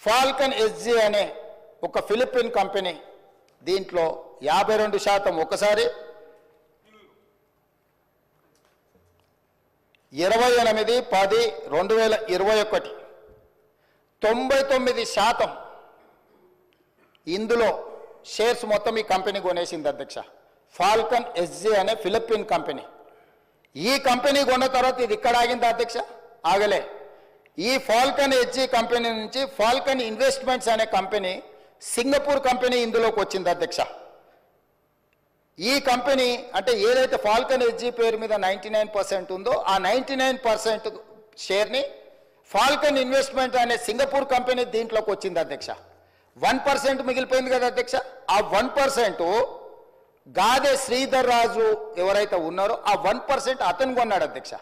Falcon SG అనే ఒక Philippines company, దీంట్లో 52% ఒకసారి, 28/10/2021 99% ఇందులో షేర్స్ మొత్తం ఈ కంపెనీ కొనేసింది అధ్యక్ష. ఫాల్కన్ ఎస్జీ అనే ఫిలిపిన్ కంపెనీ. ఈ కంపెనీ కొన్న తర్వాత ఇది ఇక్కడ ఆగింది అధ్యక్ష, ఆగలే. ఈ ఫాల్కన్ ఎస్జీ కంపెనీ నుంచి ఫాల్కన్ ఇన్వెస్ట్మెంట్స్ అనే కంపెనీ, సింగపూర్ కంపెనీ ఇందులోకి వచ్చింది అధ్యక్ష. ఈ కంపెనీ అంటే ఏదైతే ఫాల్కన్ ఎస్జీ పేరు మీద 99% ఉందో ఆ 99% షేర్ని ఫాల్కన్ ఇన్వెస్ట్మెంట్ అనే సింగపూర్ కంపెనీ దీంట్లోకి వచ్చింది అధ్యక్ష. 1% మిగిలిపోయింది కదా అధ్యక్ష. ఆ 1% గాదే శ్రీధర్ రాజు ఎవరైతే ఉన్నారో ఆ 1% అతను కొన్నాడు అధ్యక్ష.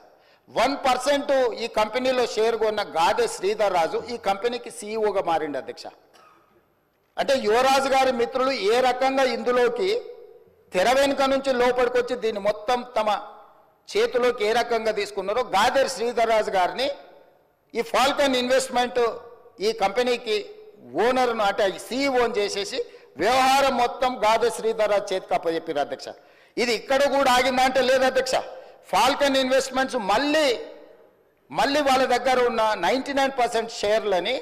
1% ఈ కంపెనీలో షేర్ కొన్న గాదే శ్రీధర్ రాజు ఈ కంపెనీకి సీఈఓగా మారిండు అధ్యక్ష. అంటే యువరాజు గారి మిత్రులు ఏ రకంగా ఇందులోకి తెర వెనుక నుంచి లోపలికి వచ్చి దీన్ని మొత్తం తమ చేతిలోకి ఏ రకంగా తీసుకున్నారో గాదే శ్రీధర్ రాజు గారిని ఈ ఫాల్కన్ ఇన్వెస్ట్మెంట్ ఈ కంపెనీకి ఓనర్ను అంటే సీఈఓని చేసేసి వ్యవహారం మొత్తం గాదే శ్రీధర్ రాజు చేతికి అప్పచెప్పారు అధ్యక్ష. ఇది ఇక్కడ కూడా ఆగిందా అంటే లేదు అధ్యక్ష. ఫాల్కన్ ఇన్వెస్ట్మెంట్స్ మళ్ళీ వాళ్ళ దగ్గర ఉన్న 99% షేర్లని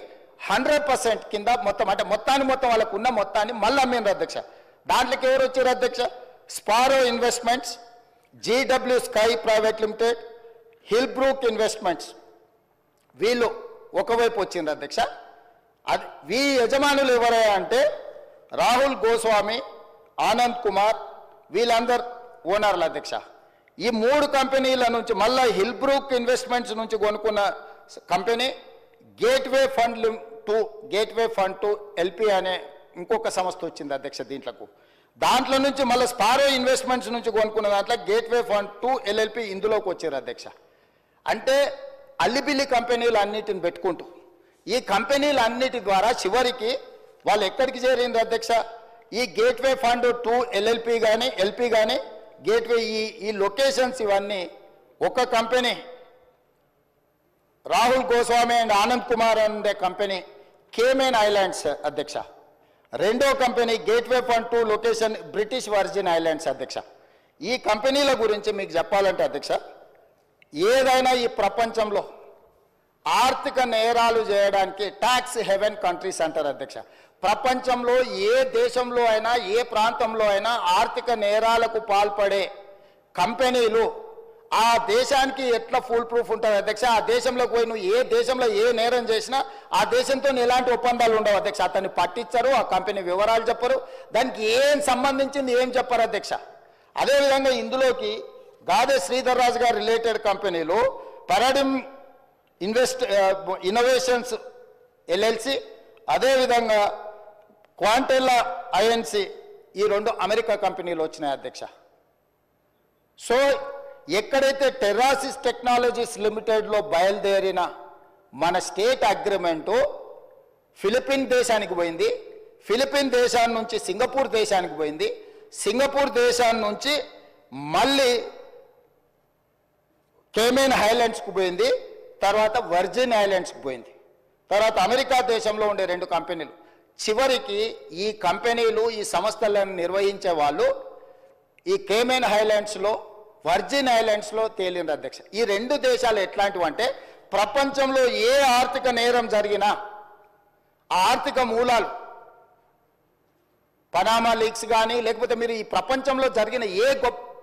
100% కింద మొత్తం అంటే మొత్తం వాళ్ళకు ఉన్న మొత్తాన్ని మళ్ళీ అమ్మిండ్రు అధ్యక్ష. దాంట్లోకి ఎవరు వచ్చారు అధ్యక్ష? Sparrow Investments, GW Sky Private Limited, Hillbrook Investments, వీళ్ళు ఒకవైపు వచ్చిండ్రు అధ్యక్ష. అది వీ యజమానులు ఎవరయ్యా అంటే రాహుల్ గోస్వామి, ఆనంద్ కుమార్, వీళ్ళందరు ఓనర్లు అధ్యక్ష. ఈ 3 కంపెనీల నుంచి మళ్ళీ హిల్బ్రూక్ ఇన్వెస్ట్మెంట్స్ నుంచి కొనుక్కున్న company gateway fund to LP అనే ఇంకొక సంస్థ వచ్చింది అధ్యక్ష దీంట్లకు. దాంట్లో నుంచి మళ్ళీ స్పారో ఇన్వెస్ట్మెంట్స్ నుంచి కొనుక్కున్న దాంట్లో గేట్వే ఫండ్ టు ఎల్ఎల్పి ఇందులోకి వచ్చారు అధ్యక్ష. అంటే అల్లిబిల్లి కంపెనీలు అన్నిటిని పెట్టుకుంటూ ఈ కంపెనీలన్నిటి ద్వారా చివరికి వాళ్ళు ఎక్కడికి చేరింది అధ్యక్ష? ఈ గేట్వే ఫండ్ టు ఎల్ఎల్పి కానీ ఎల్పి కానీ గేట్వే ఈ లొకేషన్స్ ఇవన్నీ ఒక కంపెనీ రాహుల్ గోస్వామి అండ్ ఆనంద్ కుమార్ అనే కంపెనీ కేమెన్ ఐలాండ్స్ అధ్యక్ష. రెండో company gateway fund to location British virgin islands అధ్యక్ష. ఈ కంపెనీల గురించి మీకు చెప్పాలంటే అధ్యక్ష, ఏదైనా ఈ ప్రపంచంలో ఆర్థిక నేరాలు చేయడానికి ట్యాక్స్ హెవెన్ కంట్రీస్ అంటారు అధ్యక్ష. ప్రపంచంలో ఏ దేశంలో అయినా ఏ ప్రాంతంలో అయినా ఆర్థిక నేరాలకు పాల్పడే కంపెనీలు ఆ దేశానికి ఎట్లా ఫుల్ ప్రూఫ్ ఉంటుంది అధ్యక్ష? ఆ దేశంలోకి పోయి నువ్వు ఏ దేశంలో ఏ నేరం చేసినా ఆ దేశంతో ఎలాంటి ఒప్పందాలు ఉండవు అధ్యక్ష. అతన్ని పట్టించరు, ఆ కంపెనీ వివరాలు చెప్పరు, దానికి ఏం సంబంధించింది ఏం చెప్పరు అధ్యక్ష. అదేవిధంగా ఇందులోకి గాదే శ్రీధర్ రాజు గారు రిలేటెడ్ కంపెనీలు పారాడిమ్ ఇన్నోవేషన్స్ ఎల్ఎల్సి, అదేవిధంగా క్వాంటెల్లా ఐఎన్సి, ఈ 2 అమెరికా కంపెనీలు వచ్చినాయి అధ్యక్ష. సో ఎక్కడైతే టెర్రాసిస్ టెక్నాలజీస్ లిమిటెడ్లో బయలుదేరిన మన స్టేట్ అగ్రిమెంటు ఫిలిపిన్ దేశానికి పోయింది, ఫిలిపిన్ దేశాన్ని నుంచి సింగపూర్ దేశానికి పోయింది, సింగపూర్ దేశాన్ని నుంచి మళ్ళీ కేమెన్ ఐలాండ్స్కి పోయింది, తర్వాత వర్జిన్ ఐలాండ్స్కి పోయింది, తర్వాత అమెరికా దేశంలో ఉండే 2 కంపెనీలు. చివరికి ఈ కంపెనీలు ఈ సంస్థలను నిర్వహించే వాళ్ళు ఈ కేమెన్ ఐలాండ్స్లో వర్జిన్ ఐలాండ్స్లో తేలింది అధ్యక్ష. ఈ 2 దేశాలు ఎట్లాంటివి అంటే ప్రపంచంలో ఏ ఆర్థిక నేరం జరిగినా ఆ ఆర్థిక మూలాలు పనామా లీక్స్ కానీ లేకపోతే మీరు ఈ ప్రపంచంలో జరిగిన ఏ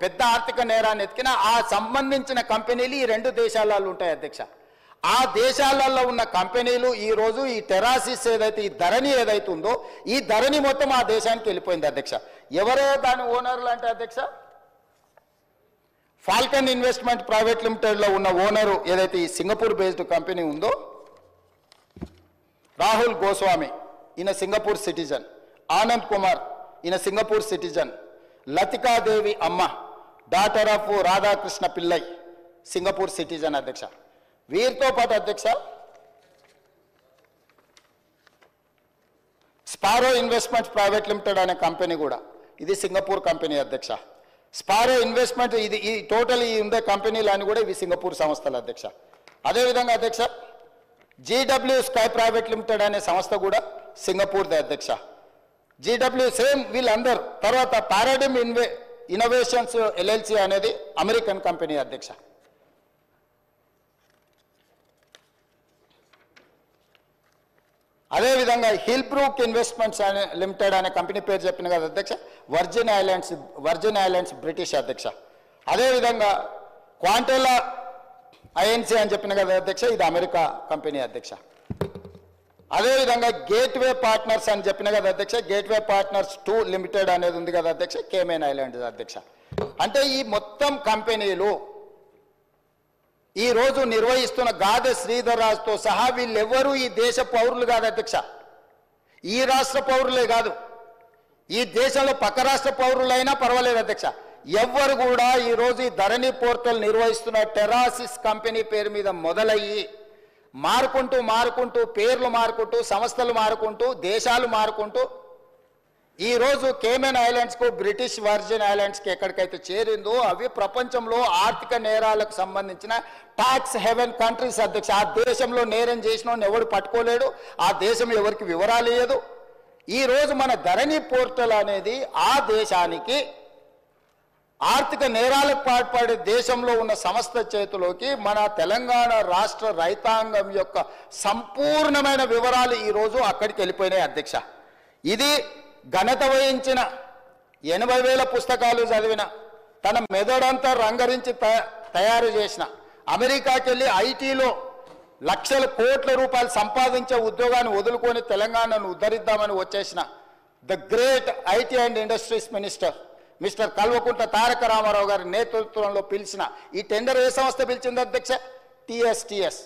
పెద్ద ఆర్థిక నేరాన్ని ఎత్తికినా ఆ సంబంధించిన కంపెనీలు ఈ 2 దేశాలలో ఉంటాయి అధ్యక్ష. ఆ దేశాలలో ఉన్న కంపెనీలు ఈరోజు ఈ టెరాసిస్ ఏదైతే ఈ ధరణి ఏదైతే ఉందో ఈ ధరణి మొత్తం ఆ దేశానికి వెళ్ళిపోయింది అధ్యక్ష. ఎవరో దాని ఓనర్లు అంటే అధ్యక్ష ఫాల్కన్ ఇన్వెస్ట్మెంట్ ప్రైవేట్ లిమిటెడ్లో ఉన్న ఓనరు ఏదైతే ఈ సింగపూర్ బేస్డ్ కంపెనీ ఉందో రాహుల్ గోస్వామి, ఈయన సింగపూర్ సిటిజన్, ఆనంద్ కుమార్ ఈయన సింగపూర్ సిటిజన్, లతికాదేవి అమ్మ daughter of Radhakrishna Pillai Singapore citizen అధ్యక్ష. వీరితో పాటు అధ్యక్ష స్పారో ఇన్వెస్ట్మెంట్స్ ప్రైవేట్ లిమిటెడ్ అనే కంపెనీ కూడా ఇది సింగపూర్ కంపెనీ అధ్యక్ష. స్పారో ఇన్వెస్ట్మెంట్ ఇది ఈ టోటల్ ఈ ఉండే కంపెనీలు అని కూడా ఇవి సింగపూర్ సంస్థలు అధ్యక్ష. అదేవిధంగా అధ్యక్ష జీడబ్ల్యూ స్కై ప్రైవేట్ లిమిటెడ్ అనే సంస్థ కూడా సింగపూర్ది అధ్యక్ష. జీడబ్ల్యూ సేమ్ వీళ్ళందరూ. తర్వాత పారాడిమ్ ఇన్నోవేషన్స్ LLC అనేది అమెరికన్ కంపెనీ అధ్యక్ష. అదేవిధంగా హిల్ బ్రూక్ ఇన్వెస్ట్మెంట్స్ లిమిటెడ్ అనే కంపెనీ పేరు చెప్పిన కదా అధ్యక్ష, వర్జిన్ ఐలాండ్స్ బ్రిటిష్ అధ్యక్ష. అదేవిధంగా క్వాంటెలా INC అని చెప్పిన కదా అధ్యక్ష, ఇది అమెరికా కంపెనీ అధ్యక్ష. అదేవిధంగా గేట్వే పార్ట్నర్స్ అని చెప్పిన కదా అధ్యక్ష, గేట్వే పార్ట్నర్స్ 2 లిమిటెడ్ అనేది ఉంది కదా అధ్యక్ష, కేమెన్ ఐలాండ్స్ అధ్యక్ష. అంటే ఈ మొత్తం కంపెనీలు ఈ రోజు నిర్వహిస్తున్న గాదె శ్రీధర్ రాజుతో సహా వీళ్ళెవ్వరూ ఈ దేశ పౌరులు కాదు అధ్యక్ష. ఈ రాష్ట్ర పౌరులే కాదు, ఈ దేశంలో పక్క రాష్ట్ర పౌరులైనా పర్వాలేదు అధ్యక్ష. ఎవ్వరు కూడా ఈరోజు ఈ ధరణి పోర్టల్ నిర్వహిస్తున్న టెరాసిస్ కంపెనీ పేరు మీద మొదలయ్యి మారుకుంటూ పేర్లు మారుకుంటూ సంస్థలు మారుకుంటూ దేశాలు మారుకుంటూ ఈరోజు కేమెన్ ఐలాండ్స్కు బ్రిటిష్ వర్జిన్ ఐలాండ్స్కి ఎక్కడికైతే చేరిందో అవి ప్రపంచంలో ఆర్థిక నేరాలకు సంబంధించిన ట్యాక్స్ హెవెన్ కంట్రీస్ అధ్యక్ష. ఆ దేశంలో నేరం చేసిన ఎవడు పట్టుకోలేడు, ఆ దేశం ఎవరికి వివరాలు ఇవ్వదు. ఈరోజు మన ధరణి పోర్టల్ అనేది ఆ దేశానికి ఆర్థిక నేరాలకు పాల్పడే దేశంలో ఉన్న సంస్థ చేతిలోకి మన తెలంగాణ రాష్ట్ర రైతాంగం యొక్క సంపూర్ణమైన వివరాలు ఈరోజు అక్కడికి వెళ్ళిపోయినాయి అధ్యక్ష. ఇది ఘనత వహించిన 80,000 పుస్తకాలు చదివిన తన మెదడంతా రంగరించి తయారు చేసిన అమెరికాకి వెళ్ళి ఐటీలో లక్షల కోట్ల రూపాయలు సంపాదించే ఉద్యోగాన్ని వదులుకొని తెలంగాణను ఉద్ధరిద్దామని వచ్చేసిన the great IT and industries mister Kalvakuntla Taraka Ramarao గారి నేతృత్వంలో పిలిచిన ఈ టెండర్ ఏ సంస్థ పిలిచింది అధ్యక్ష? TSTS,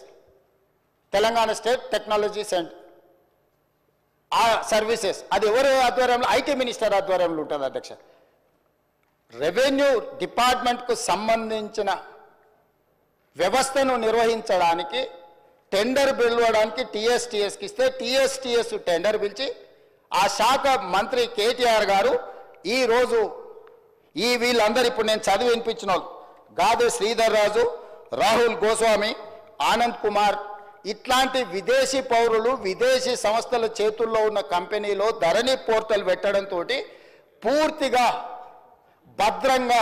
Telangana state technology centre services. అది ఎవరి ఆధ్వర్యంలో? ఐటీ మినిస్టర్ ఆధ్వర్యంలో ఉంటుంది అధ్యక్ష. రెవెన్యూ డిపార్ట్మెంట్కు సంబంధించిన వ్యవస్థను నిర్వహించడానికి టెండర్ పిలవడానికి TSTSకి ఇస్తే TSTS టెండర్ పిలిచి ఆ శాఖ మంత్రి KTR గారు ఈరోజు వీళ్ళందరూ ఇప్పుడు నేను చదివి వినిపించిన వాళ్ళు గాదె శ్రీధర్ రాజు, రాహుల్ గోస్వామి, ఆనంద్ కుమార్ ఇట్లాంటి విదేశీ పౌరులు విదేశీ సంస్థల చేతుల్లో ఉన్న కంపెనీలో ధరణి పోర్టల్ పెట్టడంతో పూర్తిగా భద్రంగా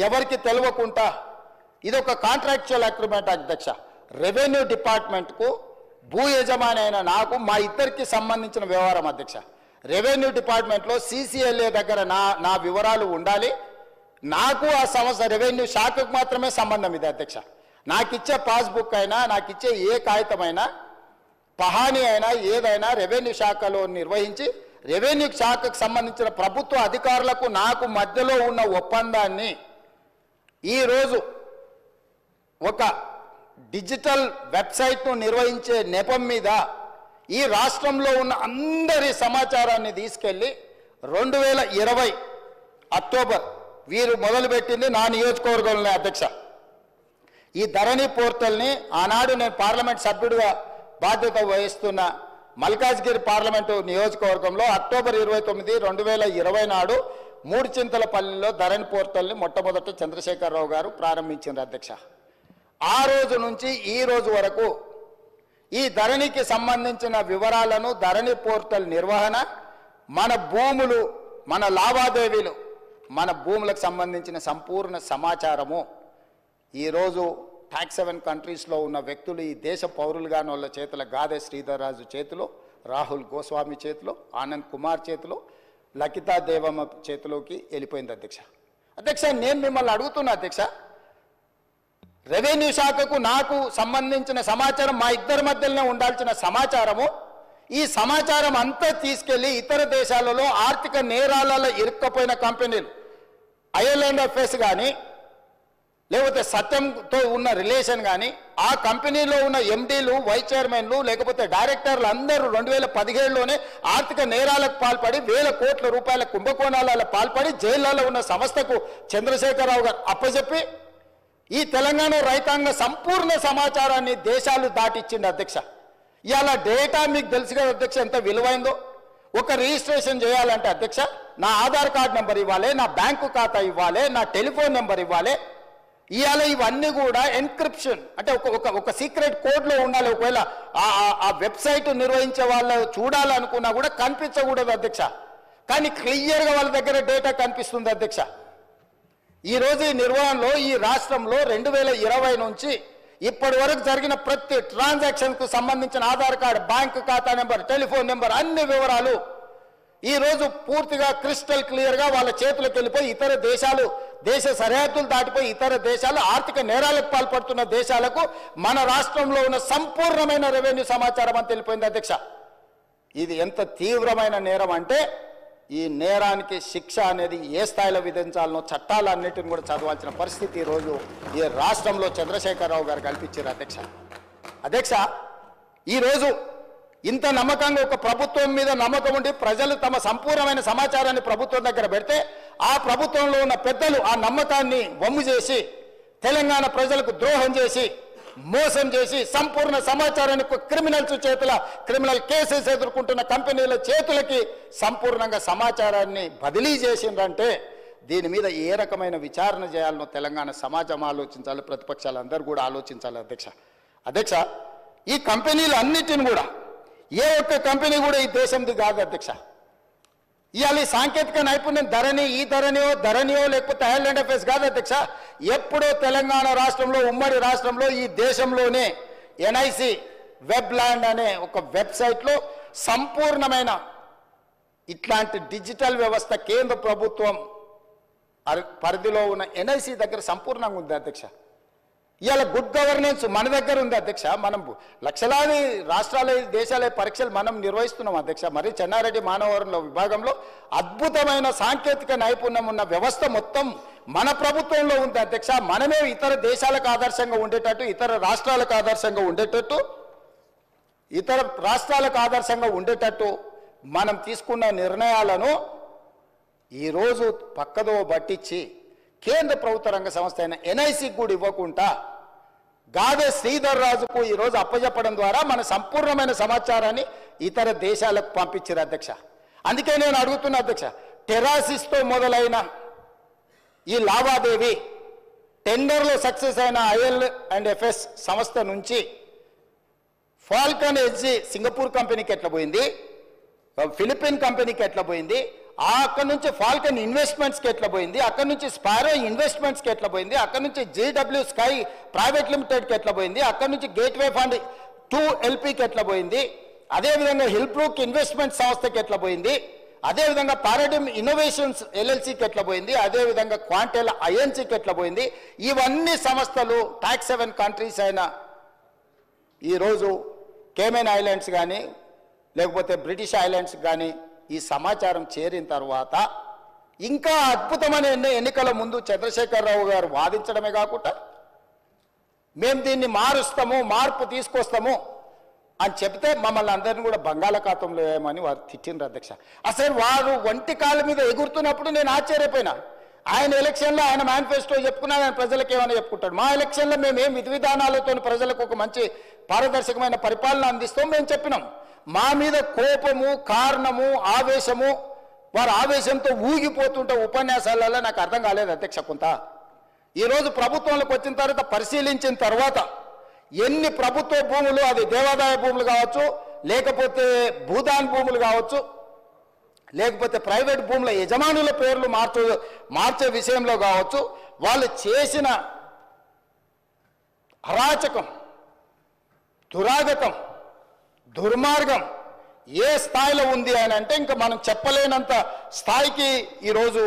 ఎవరికి తెలియకుండా ఇదొక కాంట్రాక్చువల్ అగ్రిమెంట్ అధ్యక్ష. రెవెన్యూ డిపార్ట్మెంట్కు భూ యజమాని అయిన నాకు మా ఇద్దరికి సంబంధించిన వ్యవహారం అధ్యక్ష. రెవెన్యూ డిపార్ట్మెంట్లో CCLA దగ్గర నా వివరాలు ఉండాలి. నాకు ఆ సంస్థ రెవెన్యూ శాఖకు మాత్రమే సంబంధం ఇది అధ్యక్ష. నాకు ఇచ్చే పాస్బుక్ అయినా నాకు ఇచ్చే ఏ కాగితమైనా పహానీ అయినా ఏదైనా రెవెన్యూ శాఖలో నిర్వహించి రెవెన్యూ శాఖకు సంబంధించిన ప్రభుత్వ అధికారులకు నాకు మధ్యలో ఉన్న ఒప్పందాన్ని ఈరోజు ఒక డిజిటల్ వెబ్సైట్ను నిర్వహించే నెపం మీద ఈ రాష్ట్రంలో ఉన్న అందరి సమాచారాన్ని తీసుకెళ్ళి 2020 అక్టోబర్ వీరు మొదలుపెట్టింది నా నియోజకవర్గంలో అధ్యక్ష. ఈ ధరణి పోర్టల్ని ఆనాడు నేను పార్లమెంట్ సభ్యుడిగా బాధ్యత వహిస్తున్న మల్కాజ్గిరి పార్లమెంటు నియోజకవర్గంలో అక్టోబర్ 29, 2020 నాడు మూడుచింతలపల్లిలో ధరణి పోర్టల్ని మొట్టమొదట చంద్రశేఖరరావు గారు ప్రారంభించారు అధ్యక్ష. ఆ రోజు నుంచి ఈ రోజు వరకు ఈ ధరణికి సంబంధించిన వివరాలను ధరణి పోర్టల్ నిర్వహణ, మన భూములు, మన లావాదేవీలు, మన భూములకు సంబంధించిన సంపూర్ణ సమాచారము ఈరోజు ట్యాక్స్ హెవెన్ కంట్రీస్లో ఉన్న వ్యక్తులు ఈ దేశ పౌరులుగాని వాళ్ళ చేతుల గాదె శ్రీధర్ రాజు చేతిలో, రాహుల్ గోస్వామి చేతిలో, ఆనంద్ కుమార్ చేతిలో, లకితా దేవమ్మ చేతిలోకి వెళ్ళిపోయింది అధ్యక్ష. అధ్యక్ష నేను మిమ్మల్ని అడుగుతున్నా అధ్యక్ష, రెవెన్యూ శాఖకు నాకు సంబంధించిన సమాచారం మా ఇద్దరి మధ్యలోనే ఉండాల్సిన సమాచారము, ఈ సమాచారం అంతా తీసుకెళ్లి ఇతర దేశాలలో ఆర్థిక నేరాలలో ఇరుక్కపోయిన కంపెనీలు IL&FS కానీ లేకపోతే సత్యంతో ఉన్న రిలేషన్ కానీ ఆ కంపెనీలో ఉన్న MDలు, వైస్ చైర్మన్లు లేకపోతే డైరెక్టర్లు అందరూ 2017లోనే ఆర్థిక నేరాలకు పాల్పడి వేల కోట్ల రూపాయల కుంభకోణాలలో పాల్పడి జైళ్లలో ఉన్న సంస్థకు చంద్రశేఖరరావు గారు అప్పచెప్పి ఈ తెలంగాణ రైతాంగ సంపూర్ణ సమాచారాన్ని దేశాలు దాటిచ్చింది అధ్యక్ష. ఇవాళ డేటా మీకు తెలుసు కదా అధ్యక్ష ఎంత విలువైందో. ఒక రిజిస్ట్రేషన్ చేయాలంటే అధ్యక్ష నా ఆధార్ కార్డ్ నెంబర్ ఇవ్వాలి, నా బ్యాంకు ఖాతా ఇవ్వాలి, నా టెలిఫోన్ నెంబర్ ఇవ్వాలి. ఇవాళ ఇవన్నీ కూడా ఎన్క్రిప్షన్ అంటే ఒక సీక్రెట్ కోడ్లో ఉండాలి. ఒకవేళ ఆ వెబ్సైట్ నిర్వహించే వాళ్ళు చూడాలనుకున్నా కూడా కనిపించకూడదు అధ్యక్ష. కానీ క్లియర్గా వాళ్ళ దగ్గర డేటా కనిపిస్తుంది అధ్యక్ష. ఈరోజు ఈ నిర్వహణలో ఈ రాష్ట్రంలో 2020 నుంచి ఇప్పటి వరకు జరిగిన ప్రతి ట్రాన్సాక్షన్కు సంబంధించిన ఆధార్ కార్డు, బ్యాంకు ఖాతా నెంబర్, టెలిఫోన్ నెంబర్, అన్ని వివరాలు ఈరోజు పూర్తిగా క్రిస్టల్ క్లియర్గా వాళ్ళ చేతులకు వెళ్ళిపోయి ఇతర దేశాలు, దేశ సరిహద్దులు దాటిపోయి ఇతర దేశాలు, ఆర్థిక నేరాలకు పాల్పడుతున్న దేశాలకు మన రాష్ట్రంలో ఉన్న సంపూర్ణమైన రెవెన్యూ సమాచారం అని తెలిపోయింది అధ్యక్ష. ఇది ఎంత తీవ్రమైన నేరం అంటే ఈ నేరానికి శిక్ష అనేది ఏ స్థాయిలో విధించాలనో చట్టాలన్నిటిని కూడా చదవాల్సిన పరిస్థితి ఈరోజు ఈ రాష్ట్రంలో చంద్రశేఖరరావు గారు కల్పించారు అధ్యక్ష. అధ్యక్ష, ఈరోజు ఇంత నమ్మకంగా ఒక ప్రభుత్వం మీద నమ్మకం ఉండి ప్రజలు తమ సంపూర్ణమైన సమాచారాన్ని ప్రభుత్వం దగ్గర పెడితే ఆ ప్రభుత్వంలో ఉన్న పెద్దలు ఆ నమ్మకాన్ని వమ్ము చేసి తెలంగాణ ప్రజలకు ద్రోహం చేసి మోసం చేసి సంపూర్ణ సమాచారాన్ని క్రిమినల్స్ చేతుల క్రిమినల్ కేసెస్ ఎదుర్కొంటున్న కంపెనీల చేతులకి సంపూర్ణంగా సమాచారాన్ని బదిలీ చేసిందంటే దీని మీద ఏ రకమైన విచారణ చేయాలనో తెలంగాణ సమాజం ఆలోచించాలి, ప్రతిపక్షాలందరూ కూడా ఆలోచించాలి అధ్యక్ష. అధ్యక్ష, ఈ కంపెనీలు అన్నిటిని కూడా ఏ ఒక్క కంపెనీ కూడా ఈ దేశంది కాదు అధ్యక్ష. ఇవాళ ఈ సాంకేతిక నైపుణ్యం ఈ ధరణియో లేకపోతే ఐలాండ్ అఫేర్స్ కాదు అధ్యక్ష. ఎప్పుడో తెలంగాణ రాష్ట్రంలో, ఉమ్మడి రాష్ట్రంలో, ఈ దేశంలోనే ఎన్ఐసి వెబ్ ల్యాండ్ అనే ఒక వెబ్సైట్లో సంపూర్ణమైన ఇట్లాంటి డిజిటల్ వ్యవస్థ కేంద్ర ప్రభుత్వం పరిధిలో ఉన్న ఎన్ఐసి దగ్గర సంపూర్ణంగా ఉంది అధ్యక్ష. ఇవాళ గుడ్ గవర్నెన్స్ మన దగ్గర ఉంది అధ్యక్ష. మనం లక్షలాది రాష్ట్రాల, దేశాల పరీక్షలు మనం నిర్వహిస్తున్నాం అధ్యక్ష. మరి చెన్నారెడ్డి మానవ వనరుల విభాగంలో అద్భుతమైన సాంకేతిక నైపుణ్యం ఉన్న వ్యవస్థ మొత్తం మన ప్రభుత్వంలో ఉంది అధ్యక్ష. మనమే ఇతర దేశాలకు ఆదర్శంగా ఉండేటట్టు, ఇతర రాష్ట్రాలకు ఆదర్శంగా ఉండేటట్టు మనం తీసుకున్న నిర్ణయాలను ఈరోజు పక్కదో పట్టించి కేంద్ర ప్రభుత్వ రంగ సంస్థ అయిన ఎన్ఐసికి కూడా ఇవ్వకుండా గాదే శ్రీధర్ రాజుకు ఈరోజు అప్పచెప్పడం ద్వారా మన సంపూర్ణమైన సమాచారాన్ని ఇతర దేశాలకు పంపించారు అధ్యక్ష. అందుకే నేను అడుగుతున్నా అధ్యక్ష, టెరాసిస్తో మొదలైన ఈ లావాదేవీ టెండర్లో సక్సెస్ అయిన IL&FS సంస్థ నుంచి ఫాల్కన్ ఎడ్జి సింగపూర్ కంపెనీకి ఎట్లా పోయింది, ఫిలిపిన్ కంపెనీకి ఎట్లా పోయింది, అక్కడి నుంచి ఫాల్కన్ ఇన్వెస్ట్మెంట్స్కి ఎట్లా పోయింది, అక్కడి నుంచి స్పారో ఇన్వెస్ట్మెంట్స్కి ఎట్లా పోయింది, అక్కడి నుంచి JW స్కై ప్రైవేట్ లిమిటెడ్కి ఎట్లా పోయింది, అక్కడి నుంచి గేట్వే ఫండ్ 2 LPకి ఎట్లా పోయింది, అదేవిధంగా హిల్బ్రూక్ ఇన్వెస్ట్మెంట్ సంస్థకి ఎట్లా పోయింది, అదేవిధంగా పారాడిమ్ ఇన్నోవేషన్స్ LLCకి ఎట్లా పోయింది, అదేవిధంగా క్వాంటెల్ INCకి ఎట్లా పోయింది. ఇవన్నీ సంస్థలు టాక్స్ 7 కంట్రీస్ అయిన ఈరోజు కేమెన్ ఐలాండ్స్ కానీ లేకపోతే బ్రిటిష్ ఐలాండ్స్ కానీ ఈ సమాచారం చేరిన తర్వాత ఇంకా అద్భుతమైన ఎన్నికల ముందు చంద్రశేఖరరావు గారు వాదించడమే కాకుండా మేము దీన్ని మార్పు తీసుకొస్తాము అని చెప్తే మమ్మల్ని అందరినీ కూడా బంగాళాఖాతంలో వేయమని వారు తిట్టిండ్రు అధ్యక్ష. అసలు వారు ఒంటి కాళ్ళ మీద ఎగురుతున్నప్పుడు నేను ఆశ్చర్యపోయినా. ఆయన ఎలక్షన్లో ఆయన మేనిఫెస్టో చెప్పుకున్నా, ఆయన ప్రజలకు ఏమైనా చెప్పుకుంటాడు. మా ఎలక్షన్లో మేము ఏం విధి విధానాలతో ప్రజలకు ఒక మంచి పారదర్శకమైన పరిపాలన అందిస్తాం మేము చెప్పినాం. మా మీద కోపము, కారణము, ఆవేశము, వారు ఆవేశంతో ఊగిపోతుంటే ఉపన్యాసాలలో నాకు అర్థం కాలేదు అధ్యక్ష. కొంత ఈరోజు ప్రభుత్వంలోకి వచ్చిన తర్వాత పరిశీలించిన తర్వాత ఎన్ని ప్రభుత్వ భూములు, అది దేవాదాయ భూములు కావచ్చు, లేకపోతే భూదాన్ భూములు కావచ్చు, లేకపోతే ప్రైవేట్ భూముల యజమానుల పేర్లు మార్చే విషయంలో కావచ్చు, వాళ్ళు చేసిన అరాచకం, దురాగతం, దుర్మార్గం ఏ స్థాయిలో ఉంది అని అంటే ఇంకా మనం చెప్పలేనంత స్థాయికి ఈరోజు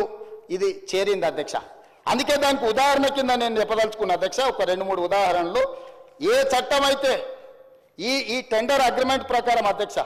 ఇది చేరింది అధ్యక్ష. అందుకే దానికి ఉదాహరణ కింద నేను చెప్పదలుచుకున్న అధ్యక్ష ఒక 2-3 ఉదాహరణలు. ఏ చట్టం అయితే ఈ టెండర్ అగ్రిమెంట్ ప్రకారం అధ్యక్ష